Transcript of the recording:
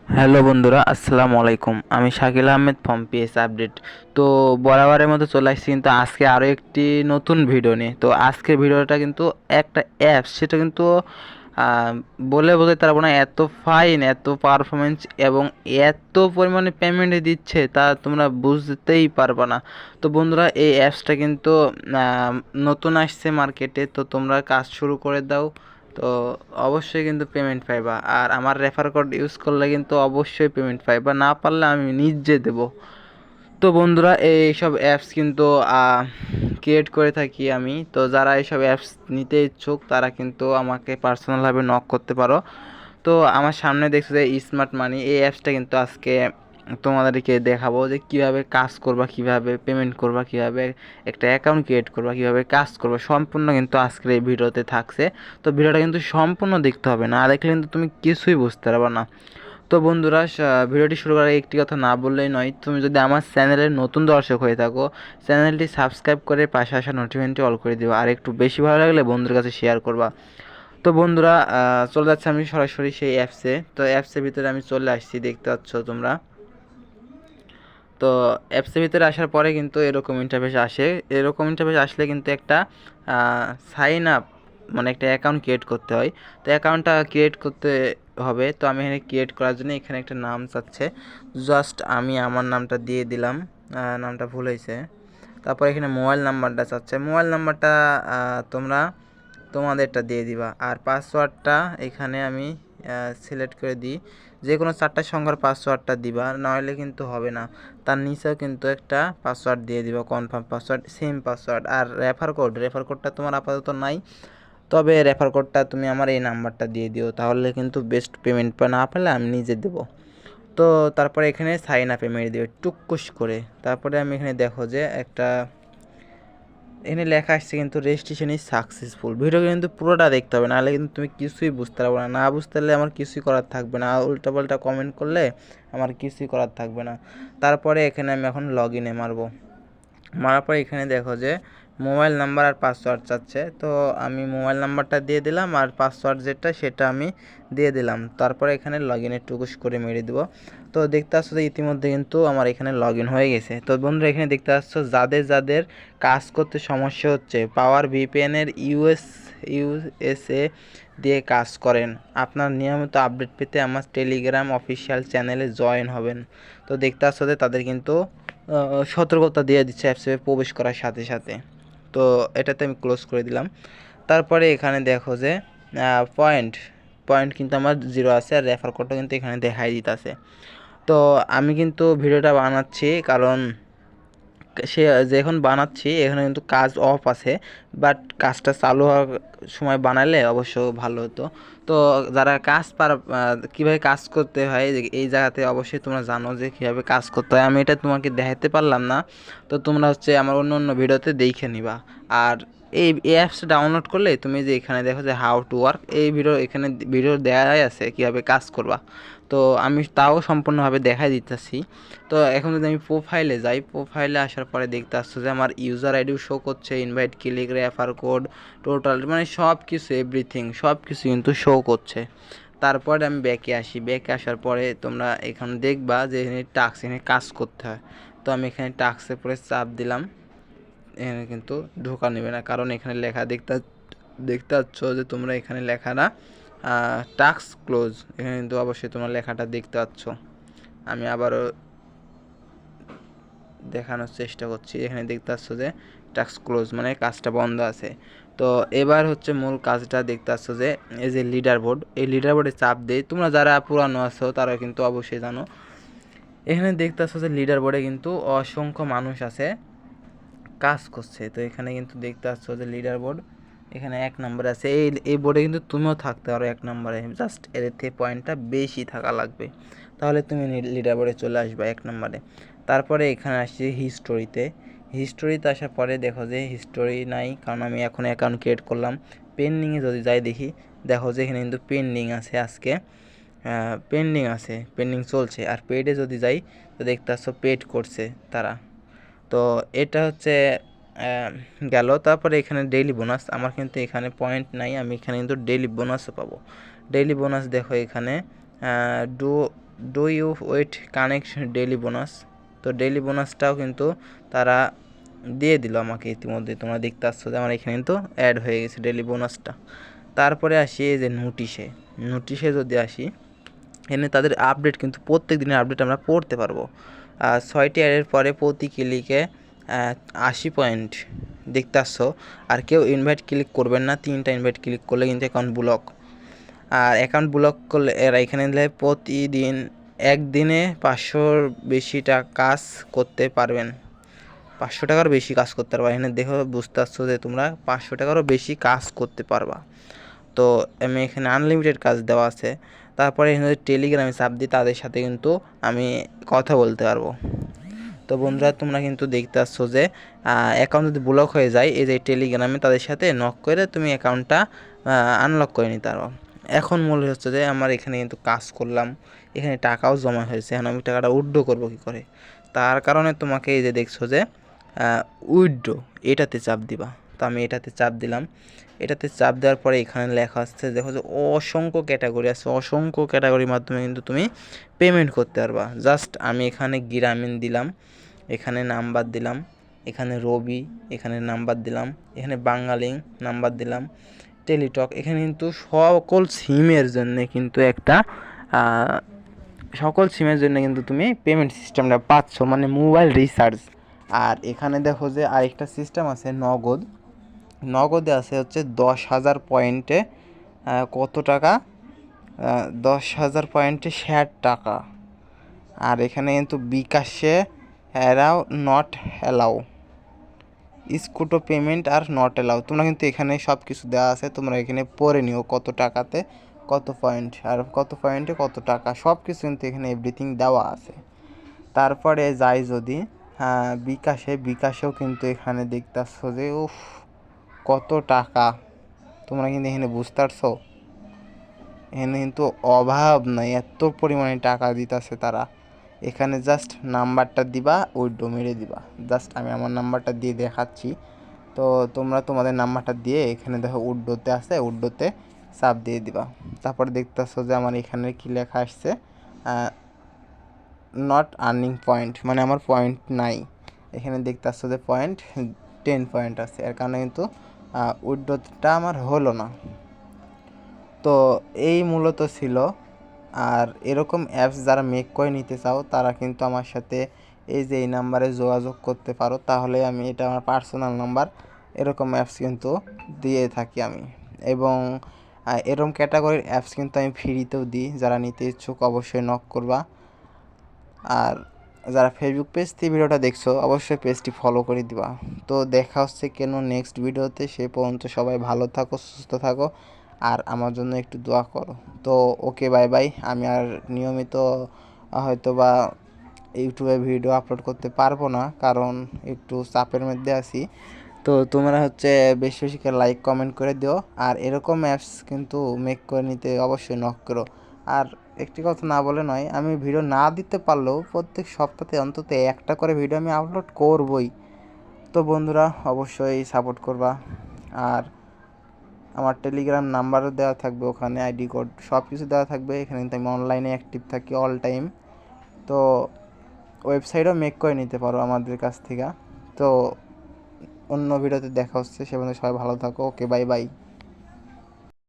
Hello বন্ধুরা, আসসালামু আলাইকুম। আমি Shakil Ahmed from PS update. তো বরাবরের মতো চলে আসছি কিন্তু আজকে আরও একটি নতুন ভিডিও নিয়ে। তো আজকের ভিডিওটা কিন্তু একটা অ্যাপস, সেটা কিন্তু আহ, বলে বোঝাতে পারবো না, এত ফাইন, এত পারফরমেন্স এবং এত পরিমাণে পেমেন্ট দিচ্ছে তা তোমরা বুঝতেই পারবে না। তো বন্ধুরা, এই অ্যাপসটা কিন্তু নতুন আসছে মার্কেটে, তো তোমরা কাজ শুরু করে দাও। তো অবশ্যই কিন্তু পেমেন্ট পাইবা, আর আমার রেফার কোড ইউজ করলে কিন্তু অবশ্যই পেমেন্ট পাইবা, না পারলে আমি নিজে দেব। তো বন্ধুরা, এইসব অ্যাপস কিন্তু ক্রিয়েট করে থাকি আমি। তো যারা এইসব অ্যাপস নিতে ইচ্ছুক তারা কিন্তু আমাকে পার্সোনালভাবে নক করতে পারো। তো আমার সামনে দেখছো যে স্মার্ট মানি, এই অ্যাপসটা কিন্তু আজকে তোমাদেরকে দেখাবো যে কিভাবে কাজ করবা, কিভাবে পেমেন্ট করবা, কিভাবে একটা অ্যাকাউন্ট ক্রিয়েট করবা, কিভাবে কাজ করবা, সম্পূর্ণ কিন্তু আজকের এই ভিডিওতে থাকছে। তো ভিডিওটা কিন্তু সম্পূর্ণ দেখতে হবে, না দেখলে কিন্তু তুমি কিছুই বুঝতে পারবে না। তো বন্ধুরা, ভিডিওটি শুরু করার একটি কথা না বললেই নয়, তুমি যদি আমার চ্যানেলের নতুন দর্শক হয়ে থাকো, চ্যানেলটি সাবস্ক্রাইব করে পাশে আসা নোটিফিকেশনটি অল করে দিবা, আর একটু বেশি ভালো লাগলে বন্ধুদের কাছে শেয়ার করবা। তো বন্ধুরা, চলে যাচ্ছে আমি সরাসরি সেই অ্যাপসে। তো অ্যাপসের ভিতরে আমি চলে আসছি, দেখতে পাচ্ছ তোমরা। তো অ্যাপসের ভিতরে আসার পরে কিন্তু এরকম ইন্টারফেস আসে। এরকম ইন্টারফেস আসলে কিন্তু একটা সাইন আপ, মানে একটা অ্যাকাউন্ট ক্রিয়েট করতে হয়। তো অ্যাকাউন্টটা ক্রিয়েট করতে হবে। তো আমি এখানে ক্রিয়েট করার জন্য এখানে একটা নাম চাচ্ছে, জাস্ট আমি আমার নামটা দিয়ে দিলাম। নামটা ভুল হয়েছে। তারপর এখানে মোবাইল নাম্বারটা চাচ্ছে, মোবাইল নাম্বারটা তোমরা তোমাদেরটা দিয়ে দিবা। আর পাসওয়ার্ডটা এখানে আমি সিলেক্ট করে দিই, যে কোনো 4টা সংখ্যার পাসওয়ার্ডটা দিবা, নাহলে কিন্তু হবে না। তার নিচেও কিন্তু একটা পাসওয়ার্ড দিয়ে দিবা, কনফার্ম পাসওয়ার্ড, সেম পাসওয়ার্ড। আর রেফার কোডটা তোমার আপাতত নাই, তবে রেফার কোডটা তুমি আমার এই নাম্বারটা দিয়ে দিও, তাহলে কিন্তু বেস্ট পেমেন্ট না পেলে আমি নিজে দেবো। তো তারপরে এখানে সাইন আপে মেরে দিও টুকুস করে। তারপরে আমি এখানে দেখো যে একটা এখানে লেখা আসছে কিন্তু রেজিস্ট্রেশন ইজ সাকসেসফুল। ভিডিও কিন্তু পুরোটা দেখতে হবে, নাহলে কিন্তু তুমি কিছুই বুঝতে পারবে না। না বুঝতে পারলে আমার কিছুই করার থাকবে না, উল্টাপাল্টা কমেন্ট করলে আমার কিছুই করার থাকবে না। তারপরে এখানে আমি এখন লগ ইনে মারবো। মারার পরে এখানে দেখো যে মোবাইল নাম্বার আর পাসওয়ার্ড চাচ্ছে। তো আমি মোবাইল নাম্বারটা দিয়ে দিলাম, আর পাসওয়ার্ড যেটা সেটা আমি দিয়ে দিলাম। তারপরে এখানে লগ ইনে টুকুস করে মেরে দেবো। তো দেখতে পাচ্ছ যে ইতিমধ্যে কিন্তু আমার এখানে লগ ইন হয়ে গেছে। তো বন্ধুরা, এখানে দেখতে পাচ্ছ যাদের যাদের কাজ করতে সমস্যা হচ্ছে, পাওয়ার ভিপিএনের ইউএসএ দিয়ে কাজ করেন, আপনার নিয়মিত আপডেট পেতে আমার টেলিগ্রাম অফিসিয়াল চ্যানেলে জয়েন হবেন। তো দেখতে পাচ্ছ যে তাদের কিন্তু সতর্কতা দিয়ে দিচ্ছে অ্যাপসে প্রবেশ করার সাথে সাথে। তো এটাতে আমি ক্লোজ করে দিলাম। তারপরে এখানে দেখো যে পয়েন্ট পয়েন্ট কিন্তু আমার 0 আছে, আর রেফার কোডটা কিন্তু এখানে দেখাই দিতেছে। তো আমি কিন্তু ভিডিওটা বানাচ্ছি কারণ সে যখন বানাচ্ছি এখানে কিন্তু কাজ অফ আছে, বাট কাজটা চালু হওয়ার সময় বানালে অবশ্য ভালো হতো। তো যারা কাজ কীভাবে কাজ করতে হয় এই জায়গাতে অবশ্যই তোমরা জানো যে কীভাবে কাজ করতে হয়, আমি এটা তোমাকে দেখাতে পারলাম না। তো তোমরা হচ্ছে আমার অন্য অন্য ভিডিওতে দেখে নিবা। আর এই অ্যাপসটা ডাউনলোড করলে তুমি যে এখানে দেখো যে হাউ টু ওয়ার্ক, এই এখানে ভিডিও দেওয়াই আছে কীভাবে কাজ করবা। তো আমি তাও সম্পূর্ণভাবে দেখাই দিতেছি। তো এখন যদি আমি প্রোফাইলে যাই, প্রোফাইলে আসার পরে দেখতে আসছো যে আমার ইউজার আইডিও শো করছে, invite click, refer code, total, মানে সব কিছু এভরিথিং সব কিছু কিন্তু শো করছে। তারপরে আমি ব্যাকে আসি, ব্যাকে আসার পরে তোমরা এখানে দেখবা যে এখানে টাস্ক, এখানে কাজ করতে হয়। তো আমি এখানে টাস্কের পরে চাপ দিলাম, এখানে কিন্তু ঢোকা নেবে না, কারণ এখানে লেখা দেখতে দেখতে পাচ্ছ যে তোমরা এখানে লেখাটা টাস্ক ক্লোজ, এখানে কিন্তু অবশ্যই তোমরা লেখাটা দেখতে পাচ্ছ। আমি আবারও দেখানোর চেষ্টা করছি, এখানে দেখতে পাচ্ছ যে টাস্ক ক্লোজ মানে কাজটা বন্ধ আছে। তো এবার হচ্ছে মূল কাজটা দেখতে পাচ্ছ যে এই যে লিডার বোর্ড, এই লিডার বোর্ডে চাপ দেই, তোমরা যারা পুরানো আছো তারা কিন্তু অবশ্যই জানো। এখানে দেখতে পাচ্ছ যে লিডার বোর্ডে কিন্তু অসংখ্য মানুষ আছে, কাজ করছে। তো এখানে কিন্তু দেখতে পাচ্ছ যে লিডার বোর্ড এখানে 1 নম্বরে আছে। এই বোর্ডে কিন্তু তুমিও থাকতে পারো 1 নম্বরে, জাস্ট এর থেকে পয়েন্টটা বেশি থাকা লাগবে, তাহলে তুমি লিডার বোর্ডে চলে আসবে 1 নম্বরে। তারপরে এখানে আসছি হিস্টোরিতে আসার পরে দেখো যে হিস্টোরি নাই, কারণ আমি এখন অ্যাকাউন্ট ক্রিয়েট করলাম। পেন্ডিংয়ে যদি যাই দেখি, দেখো যে এখানে কিন্তু পেন্ডিং আছে, আজকে পেন্ডিং চলছে। আর পেডে যদি যাই তো দেখতে পাচ্ছ পেড করছে তারা। তো এটা হচ্ছে গেল। তারপরে এখানে ডেইলি বোনাস, আমার কিন্তু এখানে পয়েন্ট নাই, আমি এখানে কিন্তু ডেইলি বোনাসও পাবো। ডেইলি বোনাস দেখো এখানে do do you wait connect daily bonus. তো ডেইলি বোনাসটাও কিন্তু তারা দিয়ে দিল আমাকে ইতিমধ্যে। তোমরা দেখতে পাচ্ছ যে আমার এখানে কিন্তু অ্যাড হয়ে গেছে ডেইলি বোনাসটা। তারপরে আসি এই যে নোটিশে যদি আসি, এখানে তাদের আপডেট কিন্তু প্রত্যেক দিনের আপডেট আমরা পড়তে পারবো। 6টি অ্যাডের পরে প্রতি ক্লিকে 80 পয়েন্ট দেখতে আসছো। আর কেউ ইনভাইট ক্লিক করবেন না, 3টা ইনভাইট ক্লিক করলে কিন্তু অ্যাকাউন্ট ব্লক। আর অ্যাকাউন্ট ব্লক করলে এরা এখানে দিলে প্রতিদিন একদিনে 500-র বেশি কাজ করতে পারবেন। 500 টাকারও বেশি কাজ করতে পারবা। এখানে দেখো বুঝতে পারছো যে তোমরা 500 টাকারও বেশি কাজ করতে পারবা। তো আমি এখানে আনলিমিটেড কাজ দেওয়া আছে। তারপরে এখানে টেলিগ্রামে চাপ দিই, তাদের সাথে কিন্তু আমি কথা বলতে পারবো। তো বন্ধুরা তোমরা কিন্তু দেখতে পাচ্ছ যে অ্যাকাউন্ট যদি ব্লক হয়ে যায়, এই যে টেলিগ্রামে তাদের সাথে নক করে তুমি অ্যাকাউন্টটা আনলক করে নিতে পারো। এখন মূল হচ্ছে যে আমার এখানে কিন্তু কাজ করলাম, এখানে টাকাও জমা হয়েছে। এখন আমি টাকাটা উইথড্র করবো কী করে? তার কারণে তোমাকে এই যে দেখছো যে উইথড্র, এটাতে চাপ দিবা। তো আমি এটাতে চাপ দিলাম। এটাতে চাপ দেওয়ার পরে এখানে লেখা আসছে, দেখো যে অসংখ্য ক্যাটাগরি আছে। অসংখ্য ক্যাটাগরির মাধ্যমে কিন্তু তুমি পেমেন্ট করতে পারবা। জাস্ট আমি এখানে গ্রামীণ দিলাম, এখানে নাম্বার দিলাম, এখানে রবি, এখানে নাম্বার দিলাম, এখানে বাঙালি নাম্বার দিলাম, টেলিটক। এখানে কিন্তু সকল সিমের জন্য কিন্তু সকল সিমের জন্য কিন্তু তুমি পেমেন্ট সিস্টেমটা পাচ্ছ, মানে মোবাইল রিচার্জ। আর এখানে দেখো যে আরেকটা সিস্টেম আছে নগদে আছে হচ্ছে 10,000 পয়েন্টে কত টাকা, 10,000 পয়েন্টে 60 টাকা। আর এখানে কিন্তু বিকাশে অ্যালাউ নট অ্যালাউ, স্কুটো পেমেন্ট আর নট অ্যালাউ। তোমরা কিন্তু এখানে সব কিছু দেওয়া আছে, তোমরা এখানে পড়ে নিও কত টাকাতে কত পয়েন্ট আর কত পয়েন্টে কত টাকা, সব কিছু কিন্তু এখানে এভরিথিং দেওয়া আছে। তারপরে যাই যদি বিকাশেও কিন্তু এখানে দেখতে পাচ্ছ যে উফ কত টাকা, তোমরা কিন্তু এখানে বুঝতে পারছো। এখানে কিন্তু অভাব নাই, এত পরিমাণে টাকা দিতেছে তারা। এখানে জাস্ট নাম্বারটা দিবা, উইথড্র মেরে দিবা। জাস্ট আমি আমার নাম্বারটা দিয়ে দেখাচ্ছি। তো তোমরা তোমাদের নাম্বারটা দিয়ে এখানে দেখো উইথড্রতে আছে, উইথড্রতে চাপ দিয়ে দিবা। তারপরে দেখতেছো যে আমার এখানে কি লেখা আসছে, নট আর্নিং পয়েন্ট, মানে আমার পয়েন্ট নাই। এখানে দেখতেছ যে 10 পয়েন্ট আছে, এর কারণে কিন্তু উইথড্রটা আমার হলো না। তো এই মূলত ছিল। আর এরকম অ্যাপস যারা মেক করে নিতে চাও তারা কিন্তু আমার সাথে এই যে এই নাম্বারে যোগাযোগ করতে পারো, তাহলে আমি এটা আমার পার্সোনাল নাম্বার, এরকম অ্যাপস কিন্তু দিয়ে থাকি আমি। এবং এরকম ক্যাটাগরির অ্যাপস কিন্তু আমি ফ্রিতেও দিই, যারা নিতে ইচ্ছুক অবশ্যই নক করবা। আর যারা ফেসবুক পেজ থেকে ভিডিওটা দেখছো অবশ্যই পেজটি ফলো করে দিবা। তো দেখা হচ্ছে কেন নেক্সট ভিডিওতে, সে পর্যন্ত সবাই ভালো থাকো, সুস্থ থাকো, আর আমার জন্য একটু দোয়া করো। তো ওকে, বাই বাই। আমি আর নিয়মিত হয়তো বা ইউটিউবে ভিডিও আপলোড করতে পারবো না, কারণ একটু চাপের মধ্যে আছি। তো তোমরা হচ্ছে বেশি বেশি করে লাইক কমেন্ট করে দিও, আর এরকম অ্যাপস কিন্তু মেক করে নিতে অবশ্যই নক করো। আর একটি কথা না বলে নয়, আমি ভিডিও না দিতে পারলেও প্রত্যেক সপ্তাহে অন্তত একটা করে ভিডিও আমি আপলোড করবই। তো বন্ধুরা অবশ্যই সাপোর্ট করবা। আর আমার টেলিগ্রাম নাম্বারও দেওয়া থাকবে, ওখানে আইডি কোড সব কিছু দেওয়া থাকবে। এখানে কিন্তু আমি অনলাইনে অ্যাক্টিভ থাকি অল টাইম। তো ওয়েবসাইটও মেক করে নিতে পারো আমাদের কাছ থেকে। তো অন্য ভিডিওতে দেখা হচ্ছে, সে পর্যন্ত সবাই ভালো থাকো। ওকে, বাই বাই।